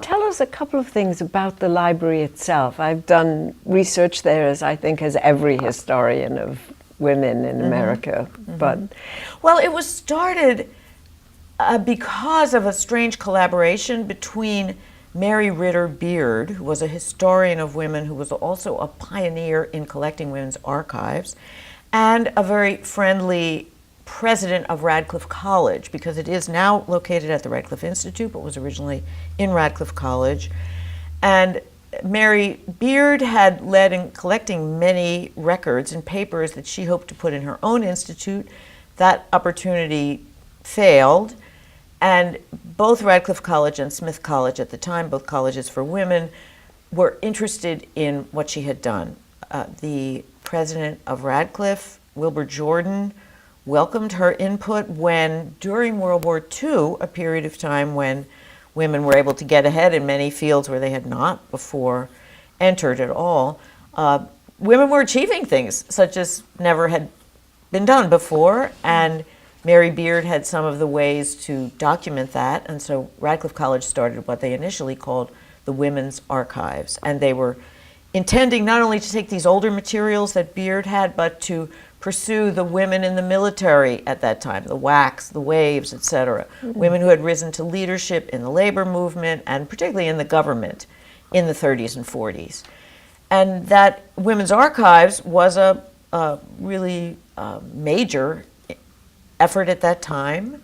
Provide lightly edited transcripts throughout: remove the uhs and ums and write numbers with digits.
Tell us a couple of things about the library itself. I've done research there, as I think as every historian of women in America. But well, it was started because of a strange collaboration between Mary Ritter Beard, who was a historian of women, who was also a pioneer in collecting women's archives, and a very friendly president of Radcliffe College, because it is now located at the Radcliffe Institute, but was originally in Radcliffe College. And Mary Beard had led in collecting many records and papers that she hoped to put in her own institute. That opportunity failed, and both Radcliffe College and Smith College at the time, both colleges for women, were interested in what she had done. The president of Radcliffe, Wilbur Jordan, welcomed her input when, during World War II, a period of time when women were able to get ahead in many fields where they had not before entered at all, women were achieving things such as never had been done before, and Mary Beard had some of the ways to document that, and so Radcliffe College started what they initially called the Women's Archives, and they were intending not only to take these older materials that Beard had, but to pursue the women in the military at that time, the WACs, the WAVES, etc. Women who had risen to leadership in the labor movement and particularly in the government in the 30s and 40s. And that Women's Archives was a really major effort at that time.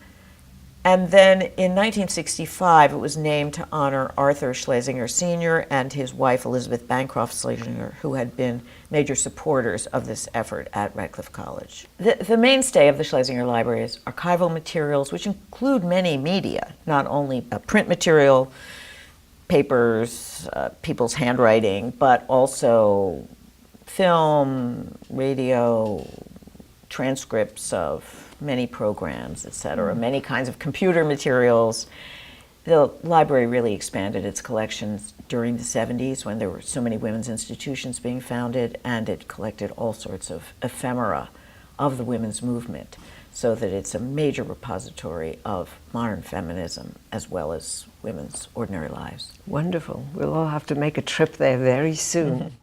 And then in 1965, it was named to honor Arthur Schlesinger Sr. and his wife, Elizabeth Bancroft Schlesinger, who had been major supporters of this effort at Radcliffe College. The mainstay of the Schlesinger Library is archival materials, which include many media, not only print material, papers, people's handwriting, but also film, radio, transcripts of many programs, etc., many kinds of computer materials. The library really expanded its collections during the 70s when there were so many women's institutions being founded, and it collected all sorts of ephemera of the women's movement, so that it's a major repository of modern feminism as well as women's ordinary lives. wonderful. We'll all have to make a trip there very soon.